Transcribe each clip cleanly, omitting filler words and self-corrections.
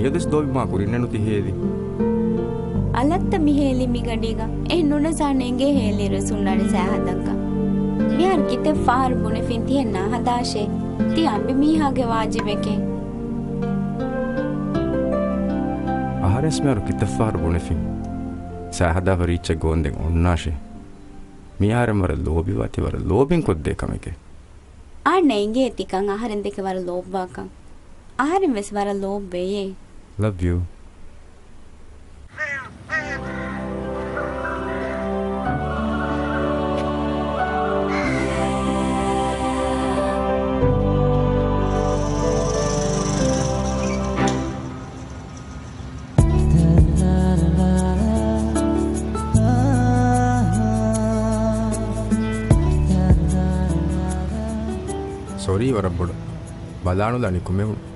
මියදස් දොවි මා කුරින්නනු තිහේදි අලත්ත මිහේලි මිගඩිග එ නුනසානෙන්ගේ හේලිර සුන්නඩි සෑහදක්ක මියර් කිතෙ ෆාර් බුනෙ ෆින්තියෙන්න හදාශේ ති අම්බි මීහාගේ වාජිබෙකේ ආහාරස් මෙරු කිතෙ ෆාර් බුනෙ ෆින් සෑහදා වරීච්ච ගෝන්දෙන් ඔන්නාශේ මියාරම් වර ලෝබි වති වර ලෝබින් කොද්දේ කමකේ ආන්නේ ඉංගේ තිකන් ආහාරෙන් දෙක වර ලෝබ්වාකන් ආහාරෙන් වෙස් වර ලෝබ්බේ love you sorry වරබ්බොඩ බලානු දනිකුමෙවුණු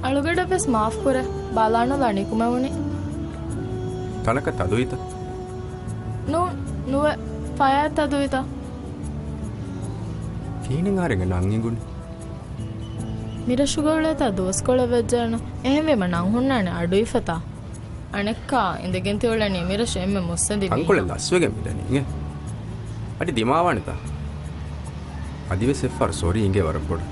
අලුගඩ පෙස් මාෆ් කුර බලානු දනිකුමෙවුණි තනක තදුයිත නුව පයත් තදුයිත කීනෙන් ආරෙන් නංගිගුණ මිරශුගවලත දෝස්කොළ වෙජ්ජන එහෙමෙම නං හුන්නානේ අඩුයි ෆතා අනෙක්කා ඉඳගෙන තියොලනේ මිරශ එම්ම මුස්සඳි අංකොල ලස්වගෙන් මිදන්නේ අඩි දිමාවනිතා අදිවෙස් එෆර් සෝරි ඉංගේ වරපොඩ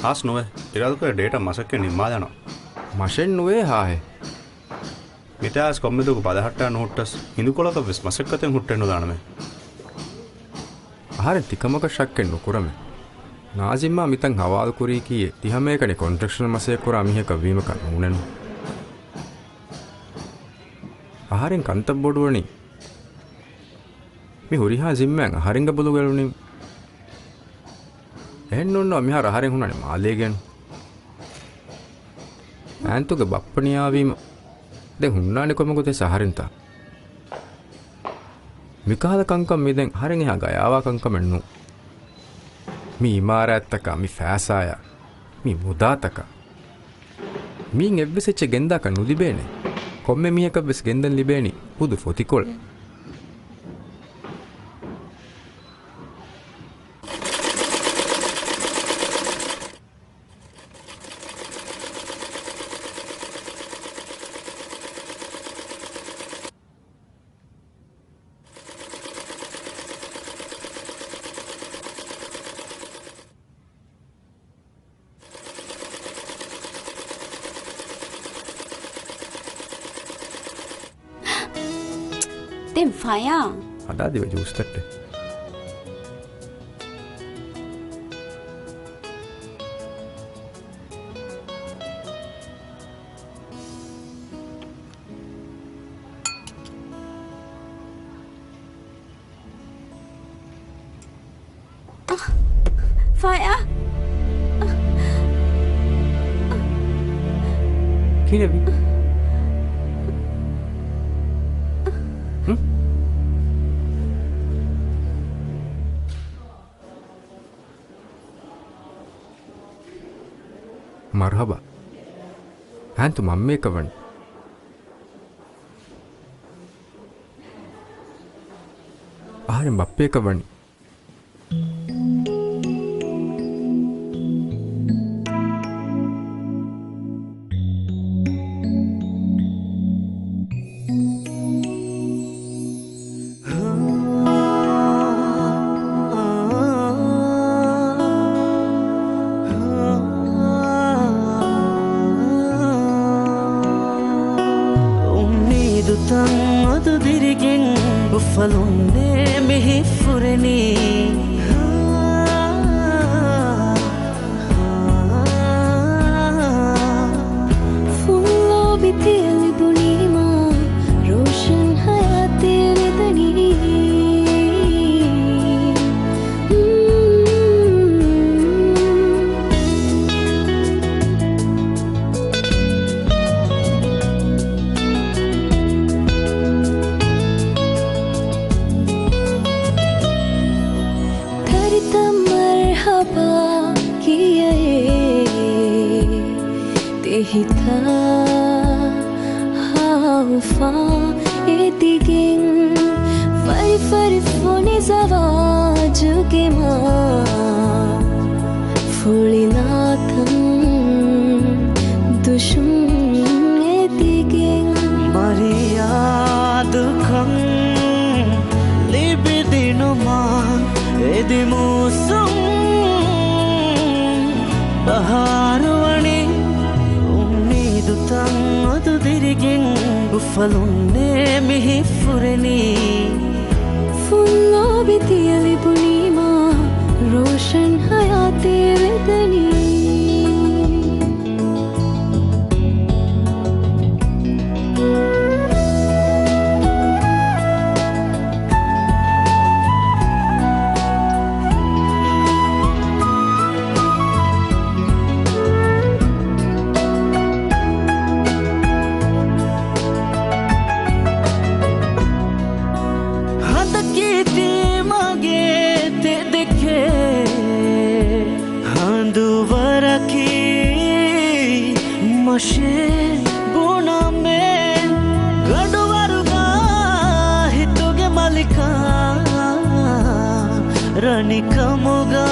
हास नुवे इरादु को डेटा मसक के निम्मादानो मशेन नुवे हाहे मितास कोम्मेदु को पदहट्टा नोटस हिंदुकोला तो विस मसक कते हुट्टेनु दानमे आहारे तिकमक शक्के नुकुरमे नाजिम्मा मितන් හවාල් කුරී කීයේ 30 කනේ කොන්ට්‍රැක්ෂනල් මසයක් කුරා මිහක වීම කනුනෙනු ආහාරෙන් කන්තබ් බොඩුවනි මි හුරිහා ජිම්මෙන් ආහාරෙන් ගබලු ගලුනි එන්නොන්න මිහාර ආහාරෙන් හුණනේ මාලේගෙන ඈන්තුගේ බප්පණියාවීම දැන් හුණානේ කොමගොතේ සහරින්තා මිකාද කංකම් මිදෙන් ආහාරෙන් එහා ගයාවා කංකම් එන්නු mi imarataka mi fasaya mi mudataka min evveseche gendaka nulibene komme miheka ves gendan libeni pudu fotikol den fire ada diwe justatte fire kinebi Marhaba ಆಂತು ಮಮ್ಮೆ ಕವಣ್ ಆರೆ ಬಪ್ಪೆ ಕವಣಿ Falunde mihi fureni Fullo biteli bunima Roshan hayate vedani Hita haufa edigin fari foni zawajuge ma fulinatan dushum edigin Maria dukham libidinuma edimusum baharwani Dutan adu dirigin bufalunne mihi fureni Fullo bitiyali bunima Roshan hayate vedani Mashe buna me gaduwaruga hituge malika ranika moga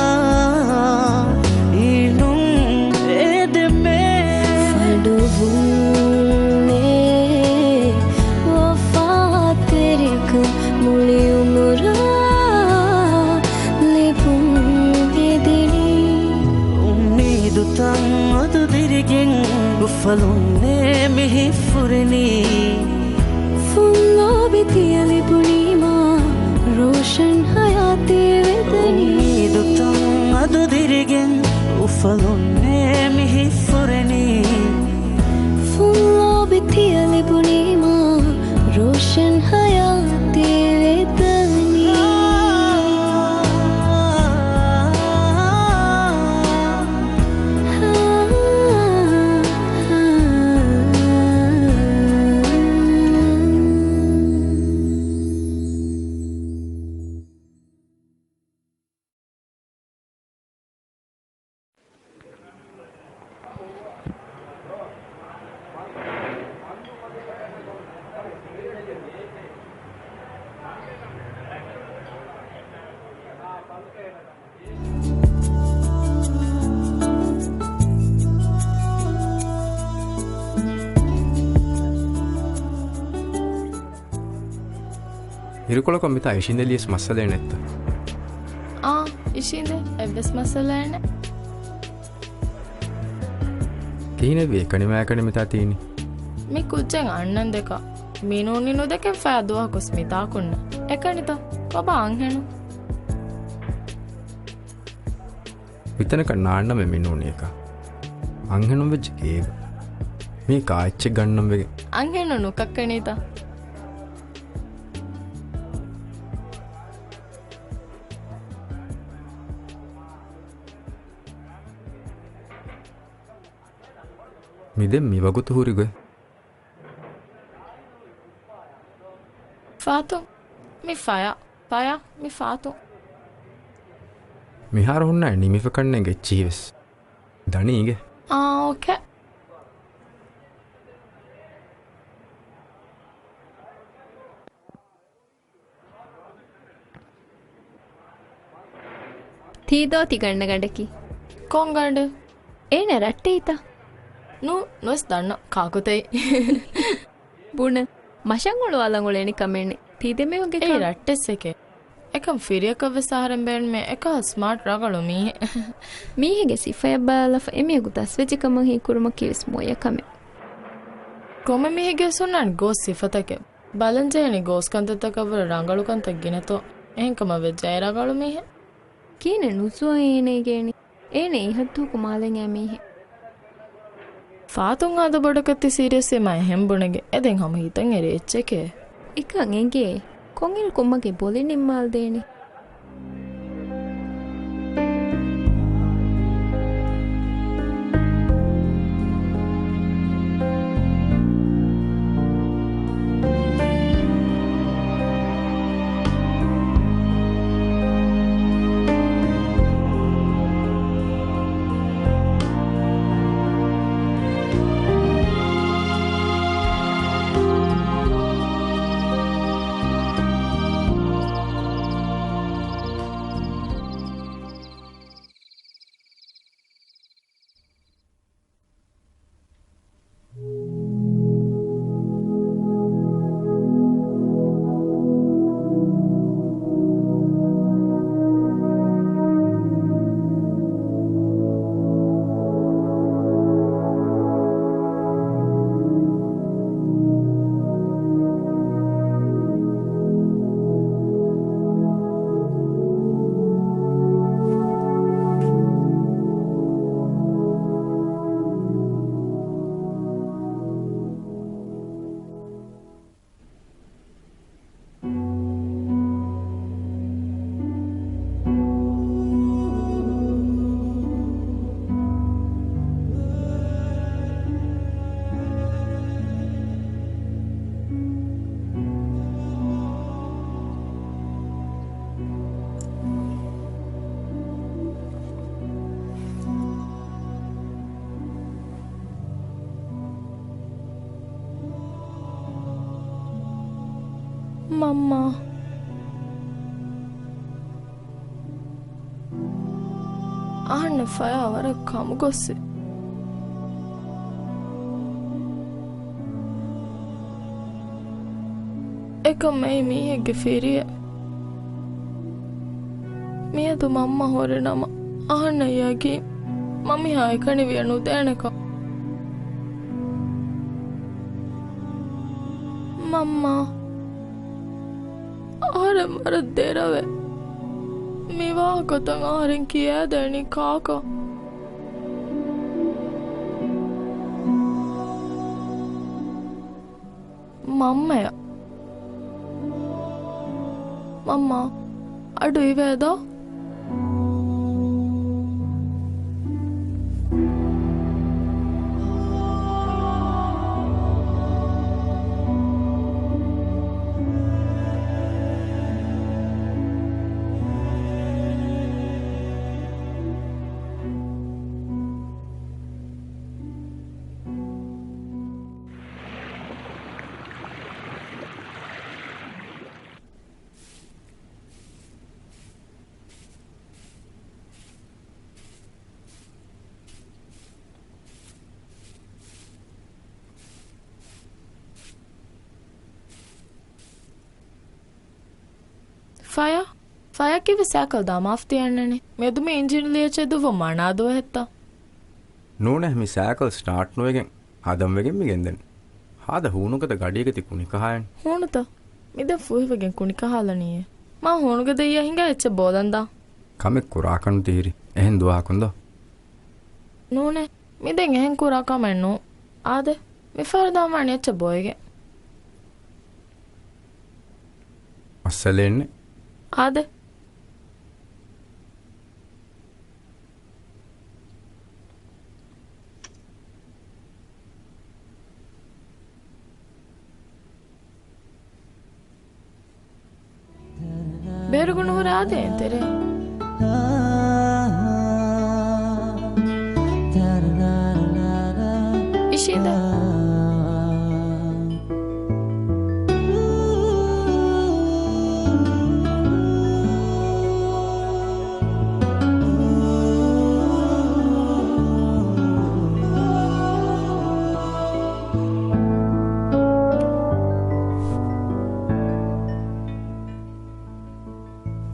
inum edeme faduvune wafa terek muli umra lebum edini umnidu tan adu dirigin Falunne mihi fureni Fullo bitiyali bunima Roshan hayate vedani Umidutam adu dirigen Falunne mihi fureni Fullo bitiyali bunima Roshan hayate vedani ಇರುಕೊಳಕ ಮಿತ ಐಶಿಂದಲಿಯಸ್ ಮಸಲೆ ನೆತ್ತ ಇಶಿಂದೆ ಎವ್ವೆಸ್ ಮಸಲೇನೆ ಕೀನೆವಿ ಕಣಿಮෑಕಣಿ ಮಿತಾ ತೀನಿ ಮಿ ಕುಜ್ಜೆಂಗ ಅಣ್ಣನ್ ದೆಕ ಮೀನೂನಿ ನುದೆಕೆ ಫಾದುವ ಕುಸ್ಮಿತಾ ಕುಣ್ಣ ಎಕಣಿತ ಒಬ್ಬ ಅಂಹೆಣು ವಿತನಕ ನಾಣ್ಣ ಮೆ ಮಿನೂನಿ ಏಕ ಅಂಹೆಣು veg ಕೇಗ me ಕಾಯ್ಚೆ ಗಣ್ಣಂ ವೆಗೆ ಅಂಹೆಣು ಕಕ್ಕಣಿತ ಮಿದೆಂ ಮಿ ವಗುತು ಹೂರಿಗೆ ಫಾತು ಮಿ ಫಯ ಮಿ ಫಾತು ಮಿಹಾರ ಹುಣ್ಣ ನಿಮಿಫ ಕಣ್ಣೆಗೆ ಚೀವೆಸ್ ದಣಿಗೆ okay. ತೀದೋತಿ ಗಂಡ ಗಂಡಕಿ ಕೊಂಗಂಡು ಏನೆ ರಟ್ಟೆ ಈತ nose ದಣ್ಣ ಕಾಕುತೈ ಬುಣ ಮಶಂಗುಳು ಅಲಂಗುಳು ಎಣಿ ಕಮೆಣ್ಣೆ ತೀದೆಮೆ ಹೋಗೆ ಏ ರಟ್ಟೆಸ್ಸೆಕೆ එකම් ෆිරියකව සාරෙන් බෑන්මේ එක ස්මාර්ට් රගලු මීහෙ මීහෙගේ සිෆය බාලෆ එමියගු තස්වෙජිකම හි කුරුම කිවිස් මොය කමෙ කොම මීහෙගේ සොන්නන් ගෝස් සිෆතක බලන්ජේනි ගෝස් කන්තතකවර රංගලු කන්තක් ගෙනතෝ එහෙන්කම වෙජ්ජය රගලු මීහෙ කීනෙ නුසුව ඒනේගේනි ඒනේ ඉහත්තු කුමාලෙන් යා මීහෙ ෆාතුන් ආද බඩකත්ති සීරියස් එමය හෙම්බුණගේ එදෙන් හම හිතන් එරෙච්චකේ එකන් එගේ කොංගිල් කුම්මගේ බොලි නිම්මාල් දේනි ಮಮ್ಮ ಆಣ್ಣ ಫಯ ಅವರ ಕಮಗೊಸ್ಸೆ එකම මේ මීහෙක්ගේ ෆිරිය මියතු මම්ම හොරනම ආන්න යගේ මමි හාය කණිවිය නුදෑනක මම්ම ආරෙන් වර දෙරවේ මිවා කොතන් ආරෙන් කියා දැනි කාකා මම්මය මම්ම අඩුයි වේදා ಫಯ ಕಿವಿ ಸ್ಯಾಕಲ್ ದಾಮಾಫ್ತಿ ಅಣ್ಣನೆ ಮೆದುಮೆ ಇಂಜಿನ್ ಲಿಯಚೆದುವ ಮಣಾದುವ ಹೆತ್ತ ನೂನೆ ಮಿ ಸ್ಯಾಕಲ್ ಸ್ಟಾರ್ಟ್ ನೋವೆಗೆನ್ ಹದಮ್ವೆಗೆನ್ ಮಿಗೆಂದೆನ್ ಹಾದ ಹೂನುಗದ ಗಡಿಯಗತಿ ಕುಣಿಕಹಾಯನ್ ಹೂನುತ ಮಿದ ಫುಹಿವೆಗೆನ್ ಕುಣಿಕಹಾಲನಿಯೆ ಮಾ ಹೂನುಗದ ಇಯ ಹಿಂಗ ಎಚ್ಚ ಬೋದಂದ ಕಮೆ ಕುರಾಕಣು ತೀರಿ ಎಹೆನ್ ದುವಾಕುಂದೋ ನೂನೆ ಮಿದೆನ್ ಎಹೆನ್ ಕುರಾಕಮೆನ್ನು ಆದೆ ಮಿಫರ್ದಾಮಣಿ ಎಚ್ಚ ಬೋಯಗೆ ಅಸ್ಸಲೇನೆ ಆದೆ ಬೇರುಗುಣವರ ಆದೆ ಅಂತಾರೆ da da da විශේෂීද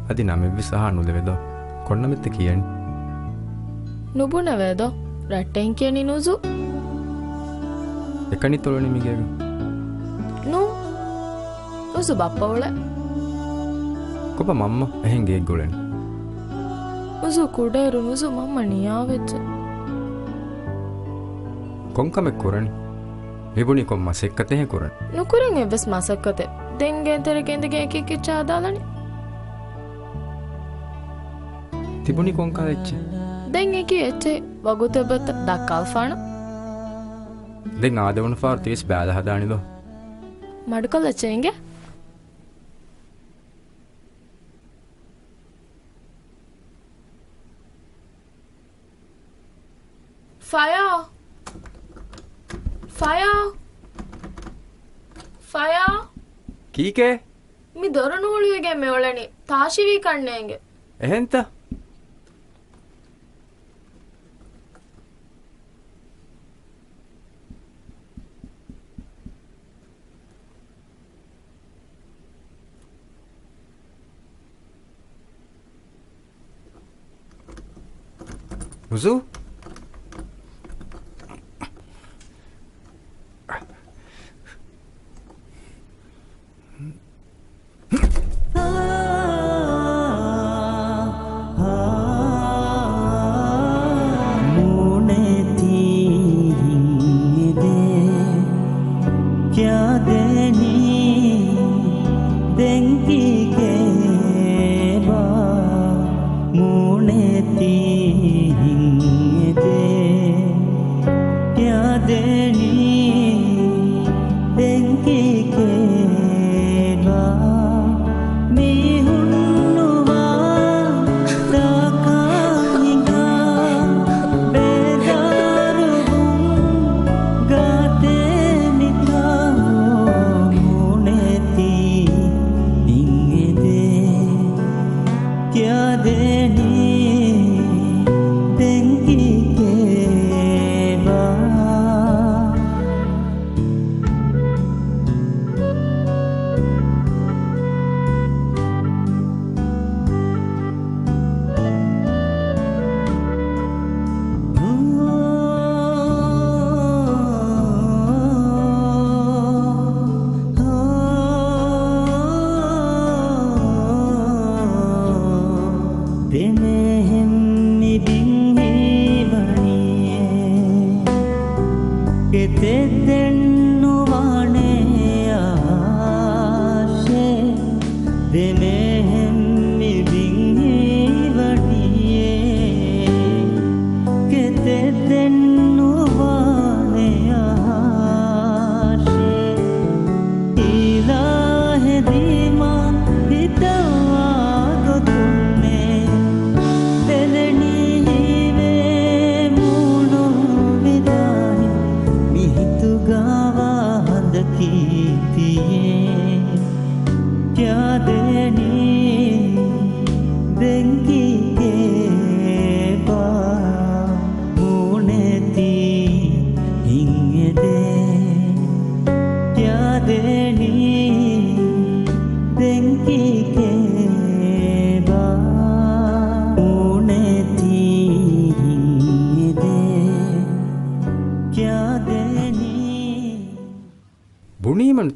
අදි නමෙව්වි සහ නුලෙවෙද කොන්නමෙත්ත කියන්නේ නුබුනවේද රැට්ටෙන් කියනි නුසු එකනි තොලනි මිගේග නු නුසු බප්පවල කොප මම්ම එහෙන් ගේ ගොලෙන් නුසු කුඩේරු නුසු මම්ම නියාවෙච්ච කොංකමෙක් කොරණි නිබුණි කොම්ම සෙක්කතෙහෙ කොරණ නුකුරෙන් එවස් මසක්කතේ දෙංගෙන් තෙරකෙන්දගේ එකෙක් චාදාලනි තිබුණි කොංකා එච්ච දැන් එක එච්චේ වගුතෙබත දක්කල්ෆාන දෙන් ආදවන ෆාර් තේස් බෑද හදානිද මඩුකල් එච්චේන්ගේ ෆයා කීකේ මි දොරනූලියගේ මෙවලනි තාශිවී කන්නේගේ එහෙන්ත Muzu?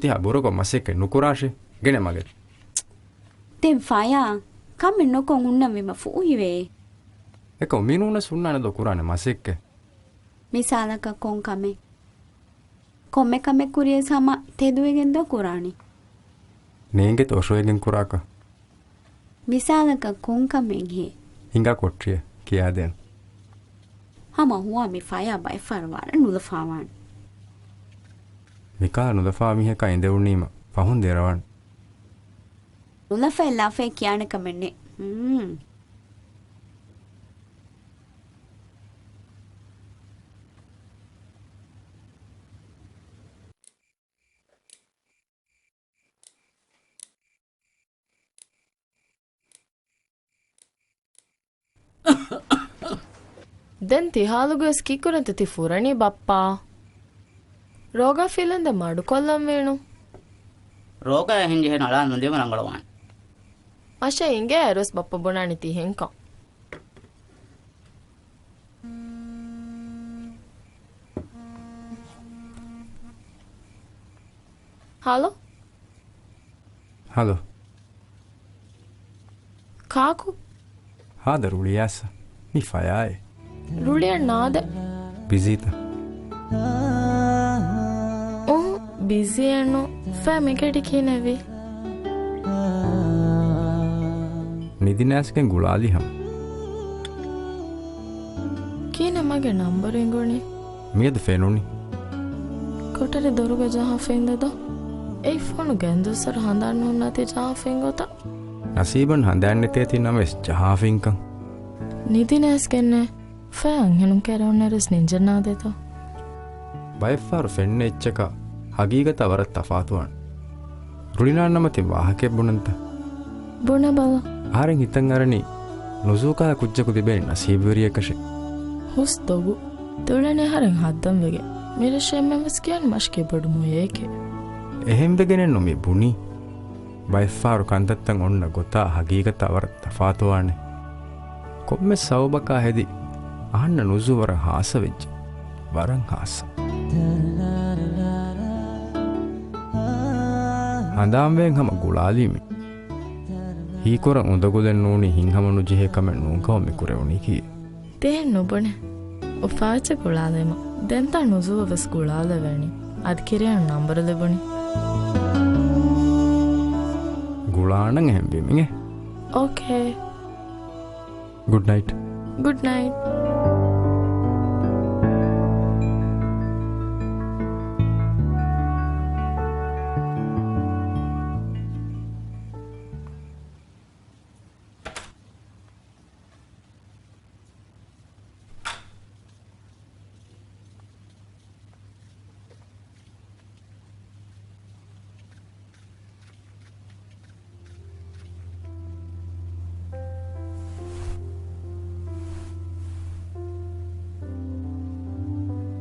තියා බොරක මසෙක නුකුරාෂේ ගෙන මගේ තෙන් ෆයා කම්මෙ නොකොන් උන්නම විම ෆූහිවේ එක මිනුන සුන්නන දොකුරානේ මසෙක්ක මිසාලක කොන් කමෙ කොම්මෙ කමෙ කුරිය සම තෙදුවෙගෙන් දොකුරානි නේගේ තෝෂෝයෙන් කුරාක මිසාලක කොන් කමෙන් හි හිඟා කොට්ටිය කියා දෙන් හම හුවා මි ෆයා බයි ෆර්වාර නුලෆාවන් මිකා නුදෆා මිහ කයින්ද උන්නීම පහුන් දෙරවන් නුලෆා ලාෆේ කියන කමන්නේ ದೆನ್ ತಿಹಾಲುಗು ಎಸ್ ಕಿಕ್ಕುರಂತೆ ತಿ ಫುರಣಿ ಬಪ್ಪ ರೋಗ ಫೀಲಂದ ಮಡುಕೊಲ್ಲಂ ವೇಣು ರೋಗ ಹಿಂಗೆ ನಳ ನುಂದಿವ ನಂಗಳವಾನ್ ಅಶೆ ಹಿಂಗೆ ಅರೋಸ್ ಬಪ್ಪ ಬುಣಾಣಿ ತಿ ಹೆಂಕ ಹಲೋ ಹಲೋ ಕಾಕು ಹಾದ ರುಳಿಯಾಸ ಮಿ ಫಯಾಯ್ ರುಳಿಯ ನಾದೆ ಬಿಜೀತ ಬಿಸಿ ಅಣ್ಣು ಫ್ಯಾಮಿಲಿ ಕೀನವಿ ನಿದಿನಾಸ್ಗೆ ಗುಳಾಲಿ ಹಮ್ ಕೀನ ಮಗೆ ನಂಬರ್ ಎಂಗೋಣಿ ಮಿಯದ ಫೇನುನಿ ಕೊಟ್ಟರೆ ದೊರಗ ಜಹಾ ಫೆಂದದ ඒ ෆෝනු ගැන්දුසර හඳන්න උන්නති ජාෆෙන් ගොත නසීබන් හඳන්නතේ තිනවෙස් ජහාෆින්කං නිදිනෑස් කෙන්නේ ෆෑන් හෙනුම් කැරවන්නරස් නිංජනාදේත බයිෆාරු ෆෙන්න එච්චක හගීගත අවරත් තෆාතුවන් රුලිනාන්නමති වාහකෙබ්බුණන්ත බොන බල ආරෙන් හිතන් අරණි නොසූකාල කුච්චකු තිබේ නසීබවරියකශේ හුස් දොගු තුළනේ හරෙන් හද්දම් වෙගේ මිරශෙම්මස් කියන් මශ්කේ බොඩුමු ඒකේ එහෙම්බෙගෙනෙන් නොමි බුණි බයිෆාරු කන්තත්තන් ඔන්න ගොතා හගීගත අවර තෆාතුවානේ කොම්මෙ සවබකා හෙදි අහන්න නුසුවර හාස වෙච්ච වරන් හාස හඳාම්වෙන් හම ගුලාලීමි හීකොර උඳගුලෙන් නූනි හිංහමනු ජිහෙකමෙන් නූකවමි කුරෙවුණි කී තේන් නොබනේ ඔෆාච ගුලාලෙම දැන්තා නුසුව වෙස් ගුලාලෙවැනි අද කිරයන් නම්බර ලැබුණි ගුලානන් හැම්බෙමිගේ ඕකේ ගුඩ් නයිට් ගුඩ් නයිට්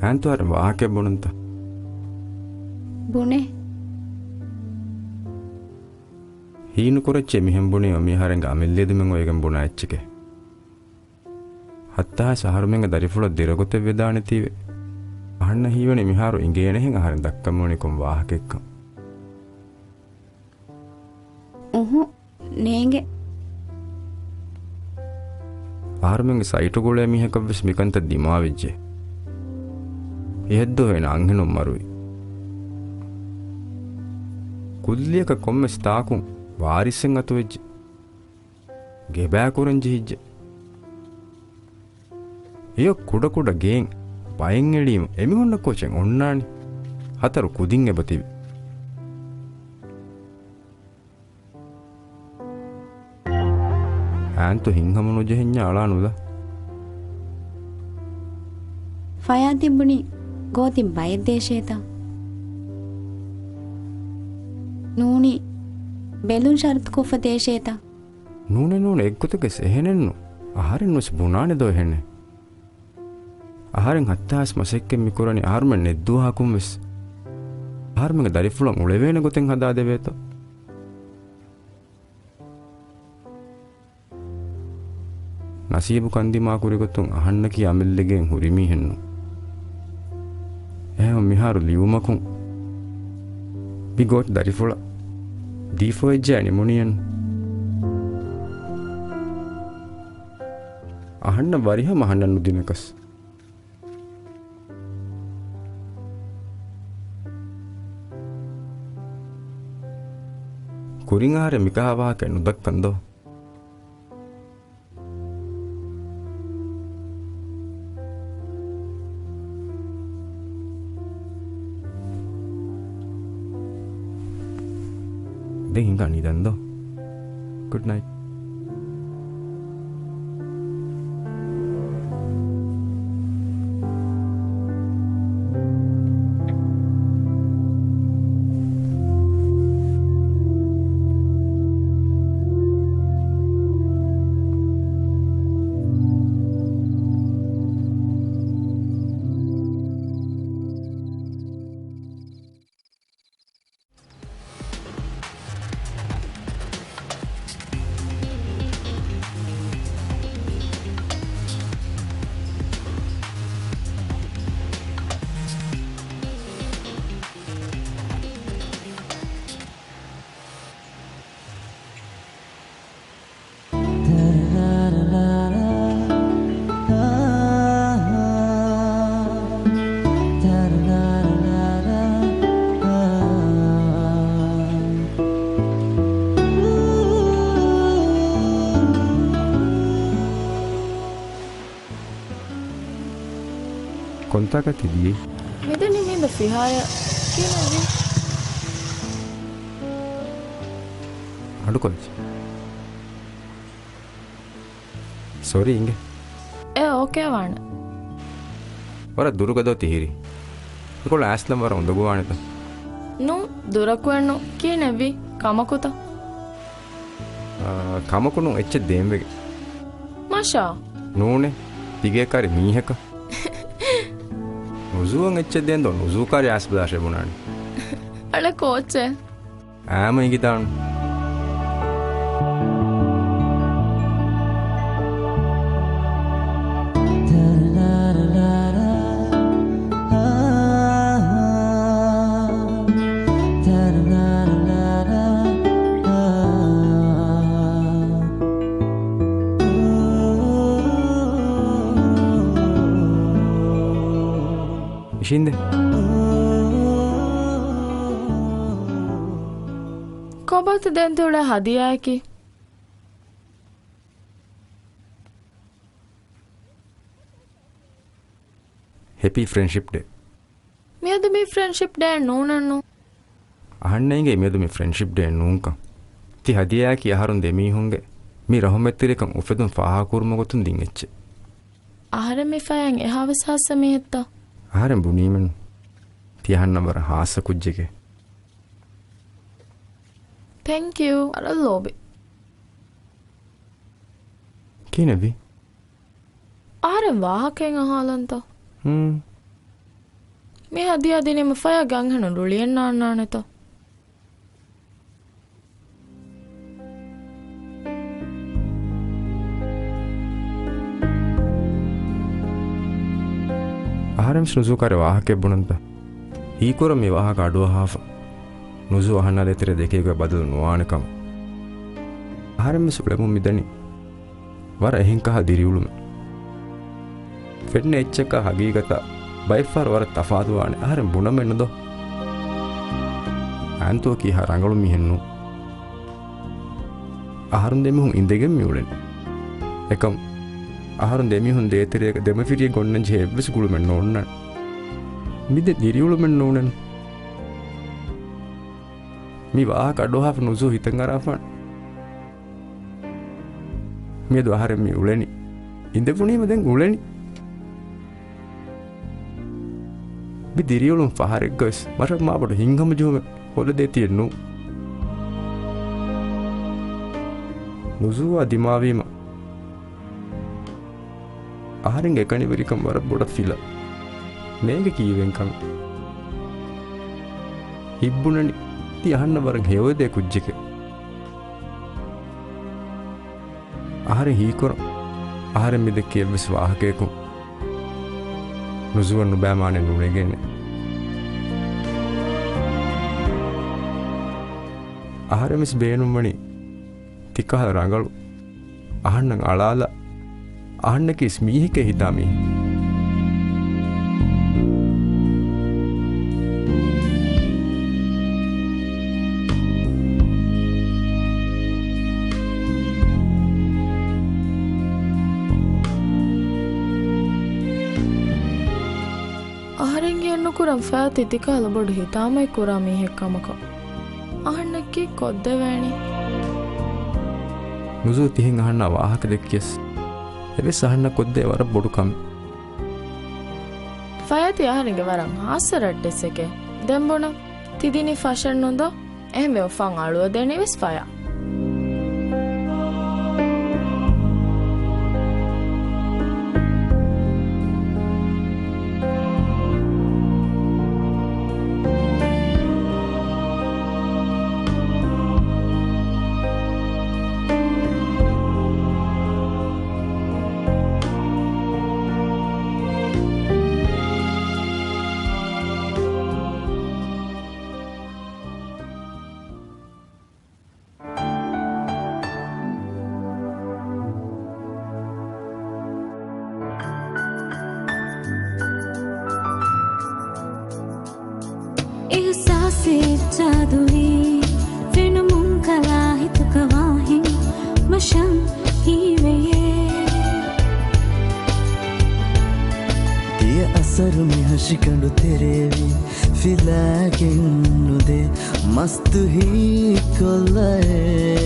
ඇන්තුවර වාහකෙ බොනන්ත බුනේ හීනු කොරච්චෙ මිහෙම්බුනේ මිහරෙන්ග අමිල්ලෙදුමෙන් ඔයගෙන් බොන ඇච්චිකේ හත්තා සහරුමෙන්ග දරිෆුල දිරගොතෙ වෙදානෙතිවේ අහන්න හීවනේ මිහාරු ඉංගේනෙහෙන් අහරෙන් දක්කමුනේ කොම් වාහකෙක්ක නේගේ ආරුමෙන්ග සයිටු ගොලේ මිහක විස් මිකන්ත දිමා වෙච්චේ එහෙද්දෝ වෙන අංහෙනුම් මරුයි කුල්ලියක කොම්මස් තාකුම් වාරිස්සෙන් අතු වෙච්ච ගෙබෑ කුරංජි හිජ්ජ එය කුඩ කුඩ ගේන් පයෙන් එළීම එමිහොන්න කොචෙන් ඔන්නානි හතරු කුදින් එබතිවි ඇන්තු හිංහමනු ජෙහිඤ්ඤ අලානුද ෆයා තිබුණි ගෝතින් බයද්දේශේත නූනි බෙලුන් ශරත් කොෆ දේශේත නූන එක්ගොතක සෙහෙනෙන්නු ආහාරෙන් නොස් බුණානේ දෝ හෙන්නේ ආහාරෙන් හත්තාස් මසෙක්කෙන් මිකුරණි ආර්මෙන් නෙද්දුවාකුම් වෙස් ආර්මෙන් දරිෆුලන් උලෙවේන ගොතෙන් හදා දෙවේත නසීබු කන්දිමා කුරිගොතුන් අහන්න කී අමිල්ලගෙන් හුරිමි හෙන්නු එහෙම මිහාරු ලියුමකුන් බිගොට් දරිෆුල දීෆෝ එජ්ජානි මුනියන් අහන්න වරිහ මහන්න නුදිනකස් කුරින් ආර මිකහවා කැනු දක්කන්දෝ දැන් හිඟා නිදන්දෝ good night කොන්තාක තිබියේ මෙදනි මින්ද ෆිහාය කියනවි අඩු කොල්ච සෝරි ඉංගේ ඒ ඕකේ වන්න වර දුරුගදෝ තිහිරි කොළ ඇස්ලම් වර උඳගුවානත නු දුරක්වන්නු කියනැවි කමකුත කමකුණු එච්ච දේම්වෙගේ මශා නූනේ තිගේකාරි මීහක නුසුවන් එච්ච දෙන්දො නුසූකාරි ආස්පදාශය බුණානි අල කෝච්චේ ෑම ඉගිතානු ඉශින්ද කොබත දෙන්තුඩ හදියායකි හෙපි ෆ්‍රෙන්ඩ්ෂිප් ඩේ මියද මේ ෆ්‍රෙන්ඩ්ෂිප් ඩේ නූනන්නු අහන්නේගේ මියද මේ ෆ්‍රෙන්ඩ්ෂිප් ඩේ නූන්කම් ති හදියායකි අහරුන් දෙමීහුන්ගේ මේ රහොමෙත්තිරිකම් උෆෙදුන් ෆාහාකුරුමගොතුන් දින් එච්ච ආහර මේ ෆයන් එහාවස් හස්සමේත්තා ආරෙන් බුනීමෙන් තියහන්නවර හාස කුජ්ජෙගේ thank you අර ලෝබි කිනවි ආරෙන් වාහකෙන් අහලන්ත මේ හදියා දිනෙම ෆය ගංහන රුලියෙන් නාන්නානෙත ආරෙම් නුසුකාරේ වාහකෙ බුණන්ත හීකොර මේ වාහක අඩුව හාෆ නුසු අහන්න දෙතර දෙකේක බදු නුවානකම ආරෙම් සුලෙමු මිදනි වර එහින්කහ දිරිවුළුම ෆෙඩ්න එච්චක හගීගත බයිෆාර වර තෆාදුවානේ ආරෙම් බුණමෙන්නදෝ ආන්තෝ කී හරංගලු මිහෙන්නු ආහරුන් දෙමිහුන් ඉඳගෙන් මියුලෙන් එකම් ආහරුන් දෙමිහුන් දේතරයක දෙමෆිරිය ගොන්නන් ජෙබ්බස් කුළුමෙන් ඕන්න මිද දිරිවුළුමෙන් ඕනන් මි වාහක අඩෝහාෆ නුසු හිතන් අරාෆන් මිය දවහරෙන් මි උලෙනි ඉඳපුණීම දැන් උලෙනි බි දිරිවුළුම් ෆහරෙක් ගස් මරක් මාබඩ හිංගම ජෝම හොල දෙ තියෙන්නු නුසුවා දිමාවීම ආහාරෙන් එකනිවරිකම් වර බොඩ ෆිල මේක කීවෙන්කම් හිබ්බුණනි ති අහන්න වරන් හේවදේ කුජ්ජක ආහාරෙන් හීකොර ආහාරෙන් මිද කියවස් වාහකයකු නුසුවන්නු බෑමානෙන් නුනේගෙන්නේ ආහාරෙමිස් බේනුම්මනි තිකහල රංගලු අහන්නන් අලාලා ආන්නකි ස්මීහික හිතාමි ආහරෙන් යන්නකුරම් ෆෑති තිකාල බොඩු හිතාමයි කුරා මීහෙක්කමක ආන්නකි කොද්ද වෑනි නුසු තිහින් අහන්න වාහක දෙක්කියස් එවෙස් අහන්න කොද්දේ වර බොඩුකම් ෆයති ආහරෙන්ගේ වරන් හාස්සරට්ටෙස් එකේ දෙම්බොන තිදිනි ෆෂන් නොද එහෙම ෆන් අලුව දෙනෙවිස් ෆයා जादुई फिर मुंकला ही तो कवाही मशम ही वे ये अस සරුමි හශිකඩු තෙරේවි ෆිලාගෙන්නුදේ මස්තුහි කොල්ලයේ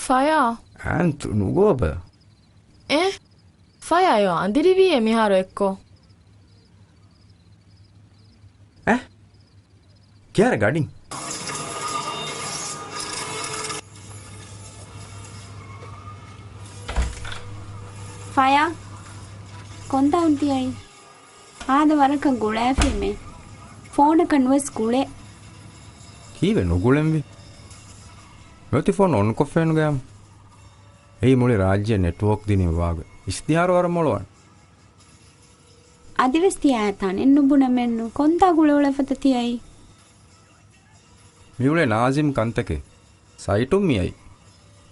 Fire. Antu nugoba. Fire yo andiriviye miharo ekko. Kiara gadin. Fire. Konta unti ai. Aada waraka gula filme. Phone converse gule. Kive nugulemvi. Moti phone on koffenu gam. Ei muli rajya network dini waga. Istihara war molwan. Adivesti ayatan ennubuna mennu konta gulawla fatati ai. Miule Nazim kantake. Saitum mi ai.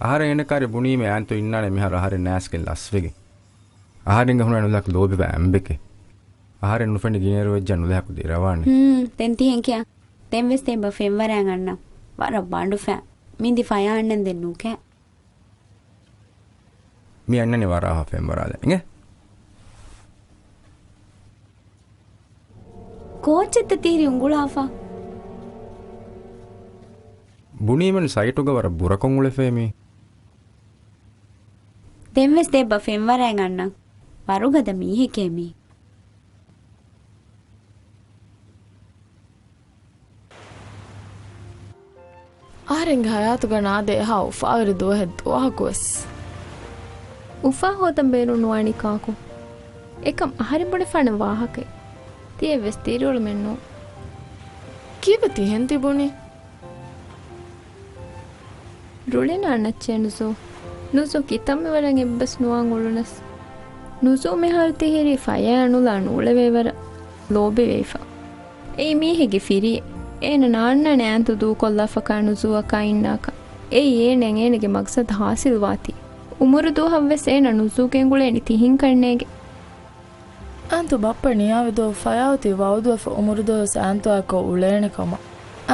Ahare enakare bunime antu innane mihara ahare naskel lasvege. Aharen gahuna nulak lobe ba ambeke. Aharen nufendi gineru wejja nulaku dirawane. Tenti henkiya. Temveste ba femwaran anna. Wara bandu fa. Mindi fire annen dennu ke. Mi annane waraha femwarada. Inge? Kochetta tiri ungulafa. Bunimen saituga wara burakongule femi. Temveste ba femwaran anna. Warugada mihekemi. ආරෙන් හයාතුග නාදේ හා උෆාවිර දුවහෙත් දුවහකුවස් උෆා හෝතම් බේරුණු වාණි කාකු එකම් අහරි බොඩ ෆණ වාහකේ තිය වෙස් තීරුවල මෙන්නෝ කීව තිහෙන් තිබුණි රුලින අනච්චේ නුසෝ කිතම්ම වරන් එබ්බස් නුවන් උළුනස් නුසෝ මෙහර තිහෙරි fire Anula නූලවේවර ලෝබි වේෆා ඒ මීහෙගේ Fury ඒන නාන්න නෑන්තු දූ කොල්ලාෆකා නුසුවකා ඉන්නාක ඒ නෙන්ගේනගේ මක්සද් හාසිල් වාති උමුරු දූ හව්වෙස් ඒන නුසුකෙන් ගුලේනි තිහින් කන්නේගේ ಅಂತು ಬಪ್ಪ ನಿಯಾವಿದು ಫಯಾವತಿ ವೌದುವಫ ಉಮುರುದೋಸ್ ಆಂತುವಾಕೋ ಉಳೇಣಕಮ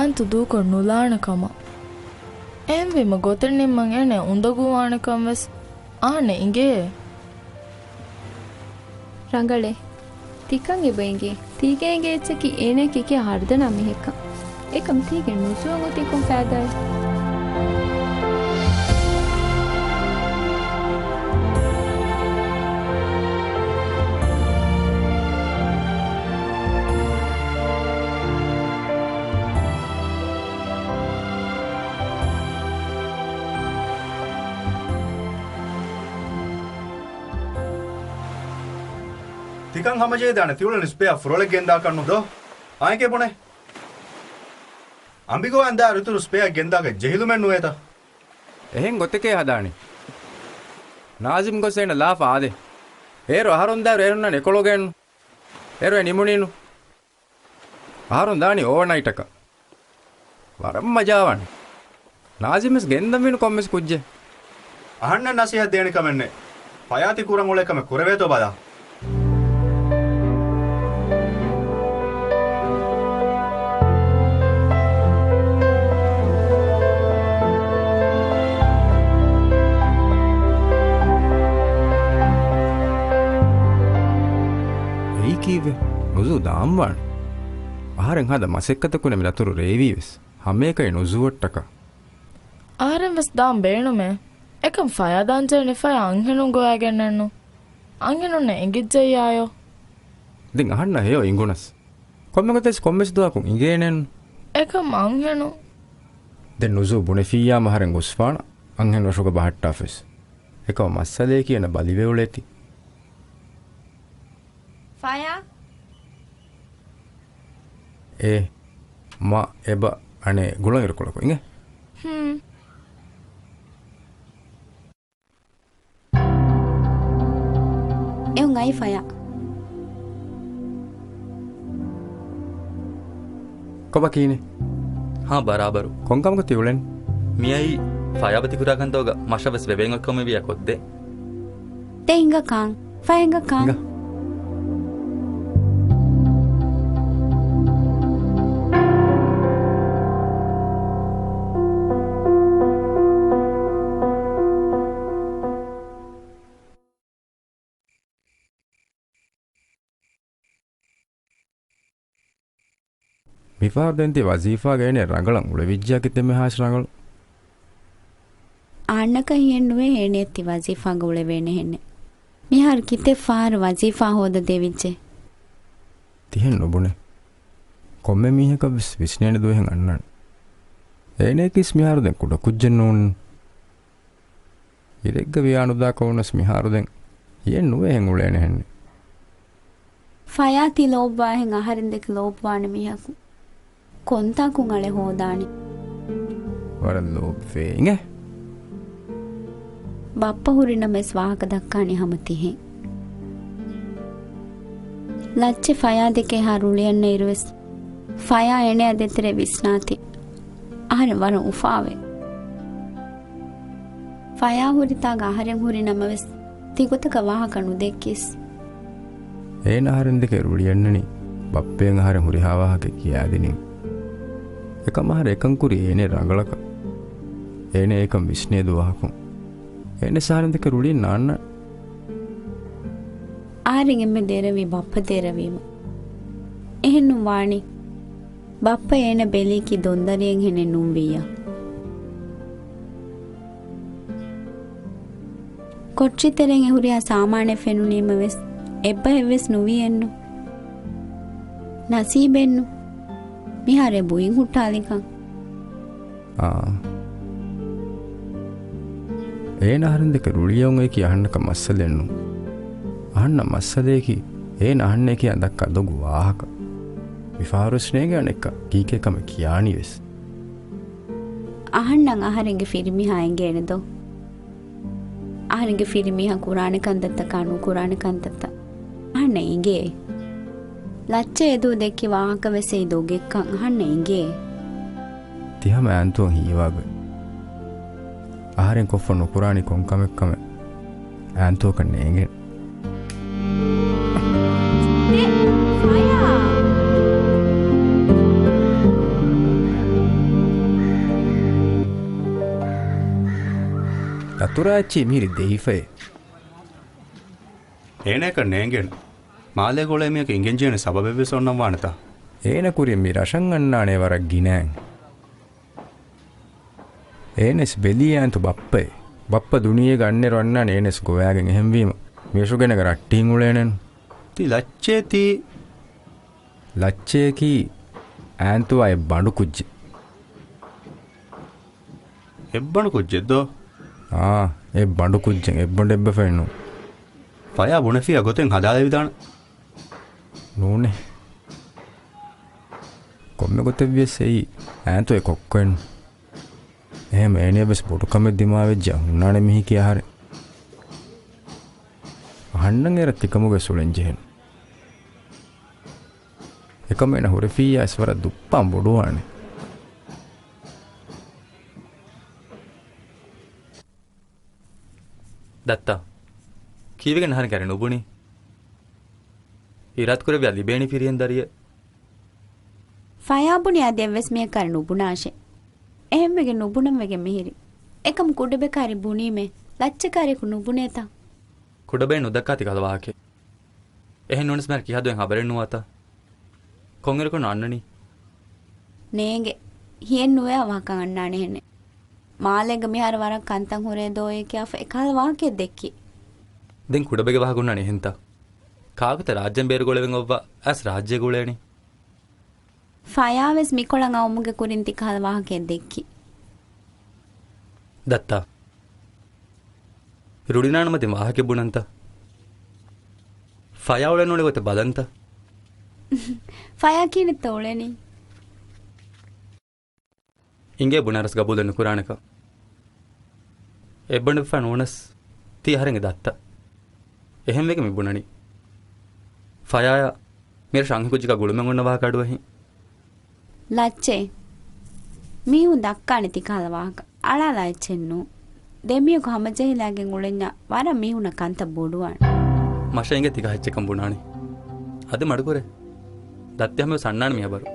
ಅಂತು ದೂಕೊ ನುಲಾಣಕಮ ಎಂವಿಮ ಗೊತ್ತರ್ ನಿಮ್ಮಂಗ್ ಎಣೆ ಉಂದಗುವಾಣಕಂ ವೆಸ್ ಆನೆ ಇಂಗೆ ರಂಗಳೆ ತಿಕ್ಕಂಗೆ ಬೈಂಗೆ ತೀಗೆಂಗೆ ಎಚ್ಚಕಿ ಏನೆ ಕಿಕೆ ಹರ್ದನ ಮಿහෙಕ್ಕ ಏಕಂ ತೀಗೆ ನುಸುವಂಗು ತಿಕ್ಕೊಂ ಫಾದಾಯ್ තිකන් හමජේ දාන තියුල නිස්පේ ෆුරොලෙක් ගෙන්දා කන්නු දෝ ආයකේ පොනේ අම්බිගෝ අන්දා රුතුරු ස්පේ ගෙන්දාගේ ජෙහිලු මෙන් නුවේත එහෙන් ගොතකේ හදානි නාසිම් ගොසේන ලාෆ ආදේ ඒරෝ අහරොන් දා රේරුන්න නෙකොලෝගෙන් ඒරෝ නිමුනිනු අහරොන් දානි ඕවර්නයිට් එක වරම් මජාවන් නාසිම්ස් ගෙන්දම් වෙනු කොම්මස් කුජ්ජේ අහන්න නසිය දෙණ කමන්නේ පයාති කුරන් ඔලේකම කුරවේතෝ බදා කීවේ නුසු දාම්වන් ආරෙන් හද මසෙක්කතකුනේ මිලතුරු රේවීවස් හැමේකේ නුසුවට්ටක ආරෙන් වස් දාම් බේනුමේ එකම් ෆයා දාන්ජර් නෙෆය අංහෙනුන් ගොයාගෙන්නන්නු අංහෙනුන් එංගිජ්ජයායෝ දින් අහන්න හේයෝ ඉංගුනස් කොම්මගතස් කොම්මස් දුවකුන් ඉගේනෙන් එකම් අංහෙනු දැන් නුසු බුනේ ෆියා මහරෙන් ගොස්පාන අංහෙන් වශෝක බහට්ටාෆස් එකව මස්සලේ කියන බලිවෙවුලෙති ෆයා ඒ මා එබ අනේ ගුලන් ඉරකොලකො ඉන්නේ එවුන් අයි ෆයා කොබ කීනේ හා බරාබරු කොංකම්ක තියුලෙන් මියයි ෆයාබති කුරාකන්තෝග මශවස් වෙබෙන් ඔක්කොම විය කොද්දේ තෙහිංග කාන් ෆයංග කාන් මිෆාර්දෙන්ති වසීෆා ගේනේ රංගලන් උල විජ්ජා කිතෙම හාස් රංගල ආන්නක හියෙන්නුවේ හේනෙත්ති වසීෆා ගුල වෙන්නේ හෙන්නේ මිහාර කිතේ ෆාර වසීෆා හොද දෙවිච්චේ තිහෙන් නොබුනේ කොම්මෙ මීහක විස්නේන දුවෙන් අන්නන් ඒනේ කිස් මිහාර දෙන් කුඩ කුජ්ජන් නෝන් ඉරෙග්ග වියානුදා කවුනස් මිහාර දෙන් හියෙන් නුවේ හෙන් උලේනේ හෙන්නේ ෆයාති ලෝබ්වා හෙන් අහරින් දෙක ලෝබ්වාන මිහකු කොන්තාකුන් අලේ හෝදානි වර ලෝබ්වේ ඉන්නේ බප්ප හුරින මෙස් වාහක දක්කානි හමතිහෙ ලච්චෙ ෆයා දෙකේ හරුලියන්න ඉරුවස් ෆයා එනේ අදෙතරේ විස්නාති අහර වර උෆාවේ ෆයා හුරිතා ගහරෙන් හුරි නමවස් තිගොතක වාහකණු දෙක්කිස් ඒන හරින් දෙකේ රුලියන්නනි බප්පෙන් හරින් හුරි හාවාහක කියාදිනින් එකම හර එකන් කුරි ඒනේ රංගලක ඒනේ එකම් විස්නේ දුවහකුන් ඒනේ සාරෙන් දෙක රුලින් නාන්න ආරින් එම්මෙ දෙරවි බප්ප දෙරවීම එහෙන්නු වාණි බප්ප ඒන බෙලීකි දොන්දරියෙන් හෙනෙ නුම්වියා කොච්චිතරෙන් එහුරියා සාමාන්‍ය ෆෙනුනීම වෙස් එබ්බ එවෙස් නුවියෙන්නු නසීබෙන්නු මිහාරේ බුයින් හුට්ටාලිකන් ඒන අහරන් දෙක රුලියොන් එකි අහන්නක මස්සලෙන්නු අහන්න මස්සලේකි ඒන අහන්න එකි අදක් අදොගු වාහක විෆාරුස්නේග අනෙක්ක කීකේකම කියානිවෙස් අහන්නන් අහරෙන්ගේ ෆිරිමිහායෙන්ගේ එනදෝ අහරෙන්ගේ ෆිරිමිහා කුරාණ කන්දත්ත කනු කුරාණ කන්දත්ත අහන්න ඉගේ ලච්ච එදූ දෙක්කි වාහක වෙසේ දෝගෙක්කන් අහන්න ඉගේ තිහම ඇන්තුවන් හීවාග ආහාරෙන් කොෆ්ෆ නොකුරාණි කොංකමෙක්කම ඇන්තෝ කන්නේගෙන් අතුරාච්චි මිරි දෙහිෆේ ඒනක නේගෙන් මාලේ ගොලේ මේක ඉංගෙන්ජියන සබබෙව්වෙ සොන්නම් වානතා ඒන කුරිය මි රෂන් අන්නානේ වරක් ගිනෑන් ඒනෙස් බෙලියන්තු බප්පේ බප්ප දුනියේ ගන්නේ රොන්න ඒනෙස් ගෝයාගෙන් එහෙම්වීම මේෂුගෙනක රට්ටින් උලේනෙන් ති ලච්චේති ලච්චේකි ඈන්තු අය බඩු කුජ්ජ එබ්බණු කුජ්ජෙද්දෝ ඒ බඩු කුජ්ජෙන් එබ්බොඩ එබ්බ ෆෙන්නු පයා බුණෆිය ගොතෙන් හදාලා විදාන නෝනේ කොම්මෙ ගොතෙව්වෙසෙයි ඈන්තු ඒ කොක්කෙන් එහෙම එනේ බස් පොටු කමෙ දිමාවෙජ්ජ උන්නානේ මිහි කියාහර අහන්නන් එර තිකමුගේ සුලෙන් ජෙහෙන් එකම එන හොරෆියා ස්වර දුප්පම් බොඩුවානේ දත්තා කීවගෙන හරි කරේ නුබුනි ඉරත් කුර ව්‍ය ලිබේනි පිරියෙන් දරිය ෆයාබුනි අදෙවස් මිය කර නුබුනාෂේ එහෙම්මගේ නුබුනම් වෙගේ මිහිරි එකම කුඩබෙකාරි බුනීමේ ලච්චකාරයෙකු නුබුනේතා කුඩබේ නුදක්කාති කලවාහකේ එහෙන් නොනස් මර කිහදුවෙන් හබරෙන් නුවත කොංගෙරකු නන්නනි නේගේ හියෙන් නුවේ අවකන් අන්නානේ හෙන්නේ මාලෙග මිහාර වරක් කන්තන් හොරේ දෝයේ කියාෆ එකල් වාකේ දෙක්කි දෙන් කුඩබෙගේ වහගුණා නෙහෙන්තා කාගත රාජ්‍යම් බේරගොලෙන් ඔව්වා ඇස් රාජ්‍ය ගුලේනි ෆයාවෙස් මිකොලන් අවමුගේ කුරින්ති කල් වාකේ දෙක්කි දත්තා රුඩිනානමති වාහකෙ බුණන්ත ෆයාවලෙන් නොලේ ගොත බලන්ත ෆයා කියන තෝලෙනි ಇಂಗೆ ಬುನಾರಸ್ ಗಬೂದನ್ನು ಕುರಾಣಕ ಎಬ್ಬಂಡು ಫನ್ ಓನಸ್ ತಿ ಹರಂಗೆ ದತ್ತ ಎಹೆಂ ವೆಗೆ ಮಿ ಬುನಣಿ ಫಯಾಯ ಮೇರ ಶಾಂಗಿ ಕುಜ್ಜಿಗ ಗುಳುಮೆಂಗುಣ್ಣ ವಾ ಕಾಡುವಹಿ ಲಚ್ಚೆ ಮೀಹು ದಕ್ಕಾಣಿ ತಿಕಾಲ ವಾಹಕ ಅಳಾಲ ಎಚ್ಚೆನ್ನು ದೆಮಿಯಕು ಹಮಜಹಿಲಾಗೆ ಉಳೆಂಜ ವರ ಮೀಹುನ ಕಂತ ಬುಡುವಾಣ ಮಶ ಇಂಗೆ ತಿಗ ಹೆಚ್ಚೆ ಕಂಬುಣಾಣಿ ಅದು ಮಡುಗುರೆ ದತ್ತೆ ಹಮೆ ಸಣ್ಣಾಣ ಮಿಯ ಬರು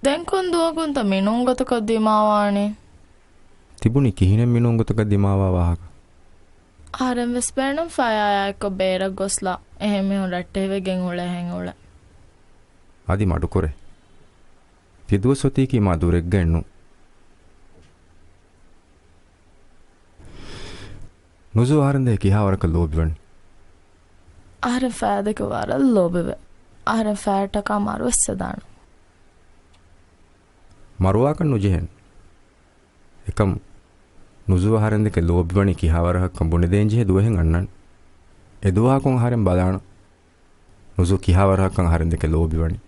ದೆಂಕೊಂದುವಗುಂತ ಮಿನುಂಗತಕ ದಿಮಾವಾಣಿ තිබුණි කිහිනෙන් මිනුංගතක දිමාවා වාහක ආරම් වෙස්පෑනම් ෆයායක බේරක් ගොස්ලා එහෙම උන් රට්ටේවෙගෙන් උල හැන් උල আদি මඩු කොරේ තිදුව සොති කි මදුරෙක් ගන්නු නුසු ආරන්දේ කිහවරක ලෝබිවන් ආරම් ෆෑදක වර ලෝබෙව ආරම් ෆෑටක අමාරු වෙස්සදාන මරුවාක නුජෙහෙන් එකම් නුසු ආරන්දේක ලෝබිවණි කිහවරක කම්බුනේ දෙන්ජේ දුවෙන් අන්නන් එදුවා කොන් හරෙන් බදාන නුසු කිහවරක කන් ආරන්දේක ලෝබිවණි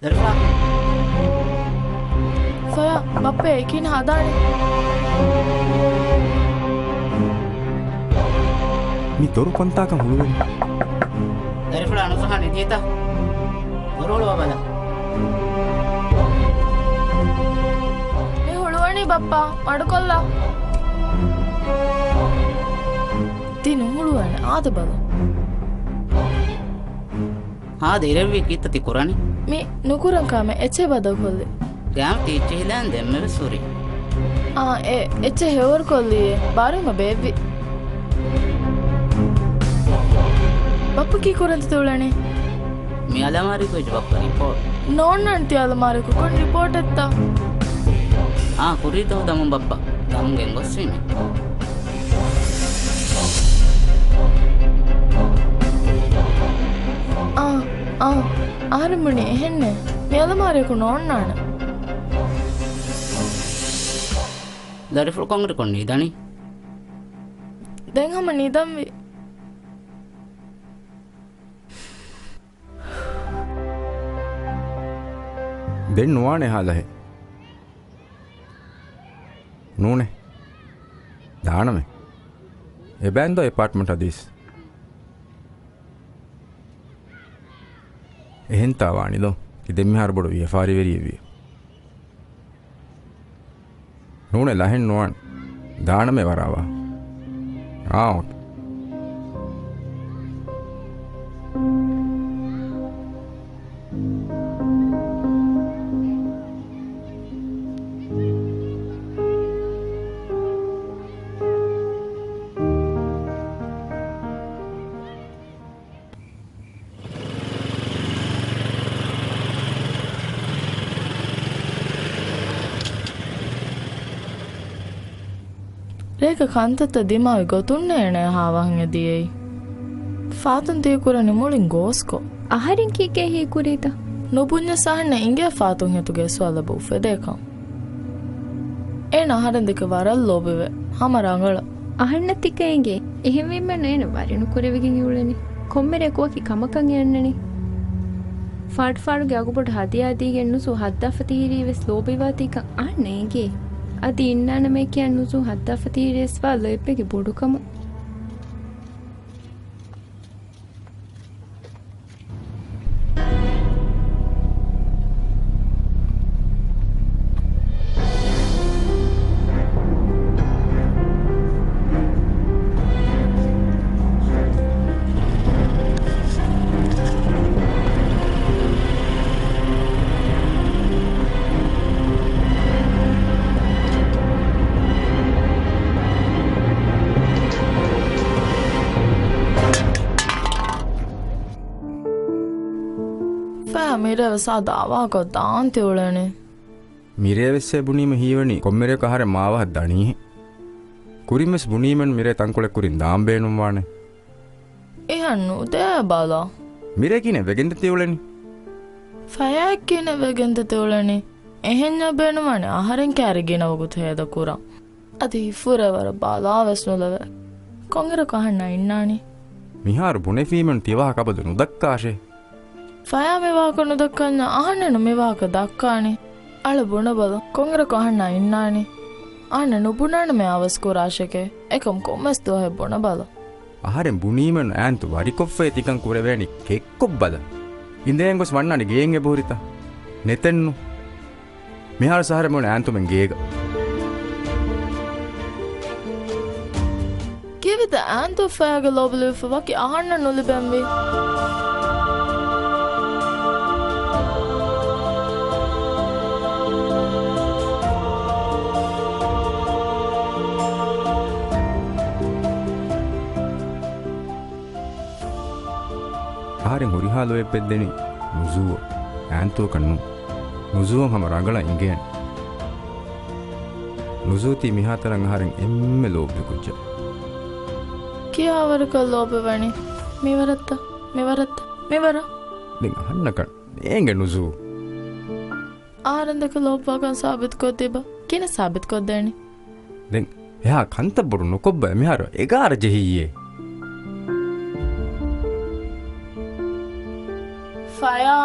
දර්ශා ෆයා බප්පේ කින් හදානේ මි තොරු කොන්තාකම් හුළුවෙන් දර්ශා අනුසහනේ දීතා දරෝලව බල මේ හුළුවනි බප්පා මඩකොල්ලා තිනු හුළුවනේ ආද බල हाँ धीरे कित तिकुरानी मी नुकुरं कामे एचे बदक होल्ले ගෑම් ටීච්චහිලන් දෙම්මව සුරි එච්ච හෙවර් කොල්ලියේ බාරම බේබි බප්පු කී කොරන්ත තුලනේ මේ අලමාරිකෝ ජොබ් රිපෝට් නෝන්නන්ති අලමාරිකෝ කොන් රිපෝට් එත්තා කුරීතෝ දම බප්පා දම්ගෙන් ගොස්සීමේ ආරම්භනේ එහෙන්නේ මේ අලමාරිකෝ නෝන්නාන දරිෆුල් කොංගර කොන්නේ දනි දැන් හැම නිදම් වි දෙන්න වානේ හාලහේ නෝනේ දානමේ එබැන්දෝ එපාර්ට්මන්ට් අදීස් එහෙන් තාවානිදෝ ඉදෙම්මි හර බොඩ විය ෆාරි වෙරිය විය නෝනේ ලහෙන් නොවන් දානමේ වරාවා ඕකේ ರೇಖ ಕಂತತ್ತ ದಿಮಾವಿ ಗೊತ್ತುಣ್ಣೇಣೆ ಹಾವಂಗದಿಯೇ ಫಾತನ್ ತೀಕುರನಿ ಮುಳಿನ್ ಗೋಸ್ಕೊ ಆಹಾರಿನ್ ಕೀಕೆ ಹೀ ಕುರೀತ ನುಬುಣ್ಯ ಸಹಣ್ಣೆ ಇಂಗೆ ಫಾತುನ್ ಹೆತುಗೆ ಸ್ವಲ ಬೌಫೆ ದೇಕಂ ಏನ ಆಹಾರನ್ ದಿಕ ವರಲ್ ಲೋಬಿವೆ ಹಮರಂಗಳ ಅಹಣ್ಣ ತಿಕ್ಕಂಗೆ එහෙම නේන වරිණු කුරෙවිගින් ඉවුලනේ කොම්මෙරේ කෝකි කමකන් යන්නනේ ෆාඩ්ගේ අගුපට හදියාදී ගෙන්නුසු හද්දාෆතිහිරි වෙස් ලෝබිවාතික අන්නේගේ අද ඉන්නන මේ කියන්නුසු හද්දාෆතිහිරි ස්වා ලෙපෙගේ බොඩුකම මිරවසා දාවාකෝ තාන්ති උලනේ මිරේවෙස්සේ බුනීම හීවනි කොම්මෙරේ කහර මාවහ දණී කුරිමස් බුනීමන් මිරේ තංකොලෙ කුරින් දාම්බේනුම් වානේ එහෙන්නු දෑ බලා මිරේ කිනේ වෙගෙන්ද තියුලනේ ෆයක් කිනේ වෙගෙන්ද තියුලනේ එහෙන්න බේනුමනේ ආහාරෙන් කැරගෙනවගුත් හේද කුරා අදි ෆුරවර බලා වෙස්නුලව කොංගර කහන්න ඉන්නානේ මිහාර බුනේ ෆීමන් තියවා කබද නුදක්කාෂේ ಫಯಾ ಮೇವಾಕನು ದಕ್ಕನ್ನ ಆಹಣ್ಣನು ಮೇವಾಕ ದಕ್ಕಾಣಿ ಅಳ ಬುಣಬದ ಕೊಂಗರ ಕೊಹಣ್ಣ ಇನ್ನಾಣಿ ಆಹಣ್ಣನು ಬುಣಾಣ ಮೇ ಅವಸ್ಕೋ ರಾಶಕೆ ಏಕಂ ಕೊಮ್ಮಸ್ತು ಹೆ ಬುಣಬದ ಆಹಾರೆಂ ಬುಣೀಮನ್ ಆಂತು ವರಿಕೊಫ್ಫೆ ತಿಕಂ ಕುರೆವೇಣಿ ಕೆಕ್ಕೊಬ್ಬದ ಇಂದೇಂಗೊಸ್ ವಣ್ಣಾನಿ ಗೇಂಗೆ ಬೋರಿತ ನೆತೆನ್ನು ಮಿಹಾರ ಸಹಾರೆ ಮೊಣ ಆಂತು ಮೆಂ ಗೇಗ ಕಿವಿದ ಆಂತು ಫಯಾಗ ಲೋಬಲು ಫವಕಿ ಆಹಣ್ಣನು ಲಿಬೆಂಬಿ ආරෙන් හොරිහාලෝ එපෙද්දෙනි නුසුව ඈන්තෝ කන්නු නුසුව හම රංගල ඉංගේන නුසුති මිහාතරන් ආරෙන් එම්මෙ ලෝබෙ කුජ්ජ කියාවරක ලෝබෙවණි මෙවරත්ත මෙවර දෙන් අහන්න කන් එංගෙ නුසුව ආරන්දක ලෝබවකන් සාබිත් කොද්දෙබ කින සාබිත් කොද්දෙනි දෙන් එහා කන්ත බොරු නොකොබ්බ මිහාර එගාර ජෙහියේ ಫಯಾ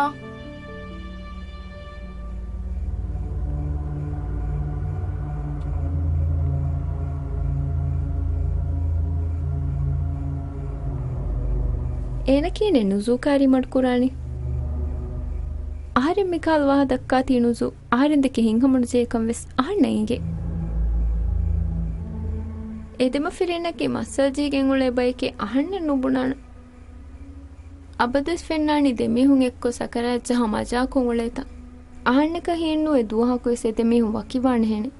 ಏನಕೇನೆ ನುಜೂಕಾರಿ ಮಾಡ್ಕುರಾಣಿ ಆಹಾರೆ ಮಿಕಾಲ್ ವಾಹ ದಕ್ಕಾತಿ ನುಜು ಆಹಾರಿಂದಕ್ಕೆ ಹಿಂಗಮಣು ಜೇಕಂ ವೆಸ್ ಆಹಣ್ಣಂಗೆ ಎದೆಮ ಫಿರೇನಕ್ಕೆ ಮಸ್ಸಲ್ಜಿಗೆ ಉಳೆ ಬಯಕೆ ಆಹಣ್ಣ ನುಬುಣಾಣ ಅಬದಸ್ ಫೆನ್ನಾಣಿ ದೆಮಿಹುಂ ಎಕ್ಕೊ ಸಕರಾಜ್ಜ ಹಮಜಾ ಕೊಂಗುಳೇತ ಅಹಣ್ಣಕ ಹೀಣ್ಣು ಎ ದುವಹಕು ಎಸೆ ದೆಮಿಹುಂ ವಕಿವಾಣ ಹೆಣೆ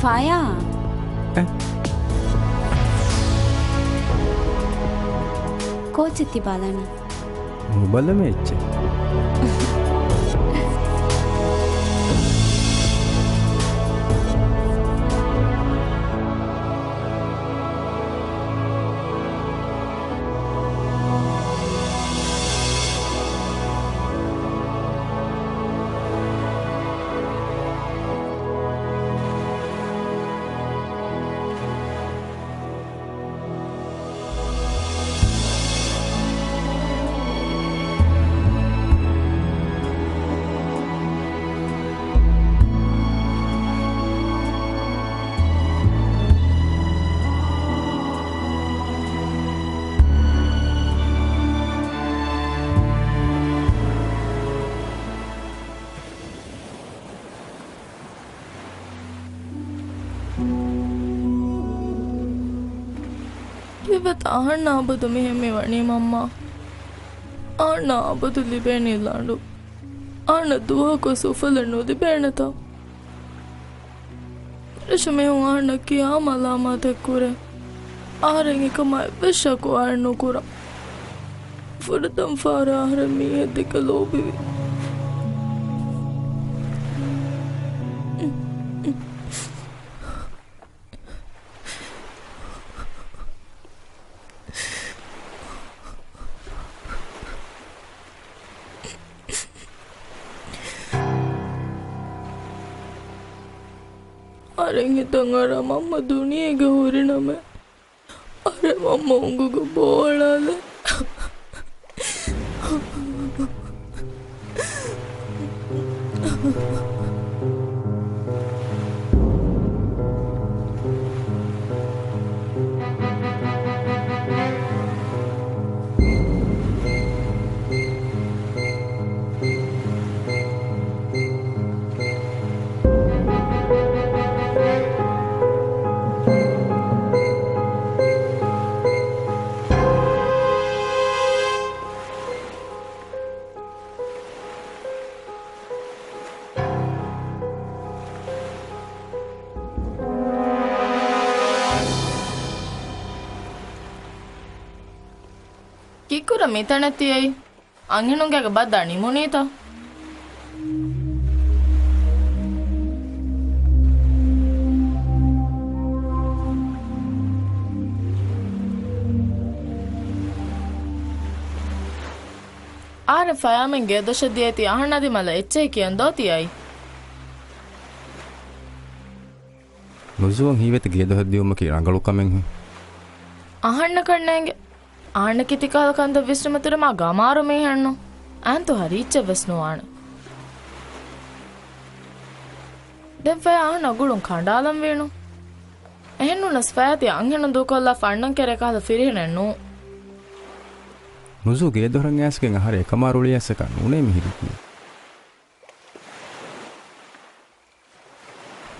ಫಾಯಾ ಕೋಚಿತ್ತಿ ಬಾಲಣ ಮುಬಲ್ಲ ಮೇಚ್ಚೆ ಇವತ್ತು ಅಣ್ಣ ಆಬದು ಮೆಹಮ್ಮೆ ವಣಿ ಮಮ್ಮ ಅಣ್ಣ ಆಬದು ಲಿಬೇಣಿಲ್ಲಾಂಡು ಅಣ್ಣ ದುವಹಕೊ ಸುಫಲಣ್ಣು ಲಿಬೇಣತ ರೇಷಮೆ ಅಣ್ಣಕ್ಕೆ ಆಮಲಾಮ ತೆಕ್ಕುರೆ ಆರೆಂಗೆ ಕಮ ವಿಷಕ್ಕೂ ಅಣ್ಣು ಕೂರ ಫುಡದಂ ಫಾರ ಆಹರ me ಎದ್ದಿಕ ಲೋಬಿವಿ Arengi tangara mamma duniyage huriname are mamma ungugu bolale Kikura mitanatiyai anginungaga badani munita Are fayamen gedosha diyati ahanadi mala ecche kiyandotiyai Nuzuwan hiwete gedohadiyumaki rangalu kamen ahanna kannenge ಆಣ ಕಿತಿಕಾಲಕಂದ ವಿಶ್ರಮತುರ ಮಾ ಗಮಾರು ಮೇ ಹಣ್ಣು ಆಂತು ಹರೀಚ ವಸ್ನುವಾಣ ದೆವ್ವೆ ಆಣ ಗುಳುಂ ಖಂಡಾಲಂ ವೇಣು ಎಹೆನ್ನು ನಸ್ಫಾಯತಿ ಅಂಗೆನು ದೂಕೊಲ್ಲ ಫಣ್ಣಂ ಕೆರೆ ಕಾಲ ಫಿರಿಹೆನೆನ್ನು ನುಜು ಗೇದೊರಂ ಯಾಸ್ಗೆಂ ಹರೆ ಕಮಾರುಳಿ ಯಾಸಕ ನುನೆ ಮಿಹಿರಿಕಿ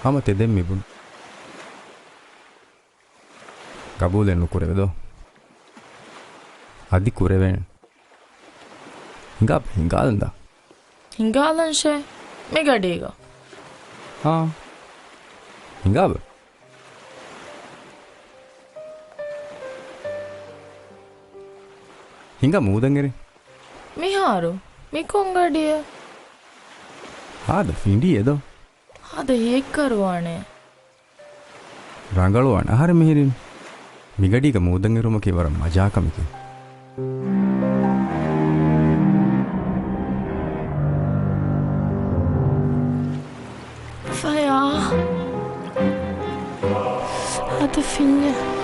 ಹಮತೆ ದೆಮ್ಮಿ bin ಕಬೂಲೆನ್ನು ಕುರೆವೆದೋ Adi kureven. Hingalanda. Hingalanche megadiga. Ha. Hingab. Hinga mudangere. Miharu. Mikongadiya. Hada findi edo. Hada hekkaruwane. Rangaluwan ahar mihirin. Migadiga mudangerumaki varam majakamiki. Faya. Hadi finne.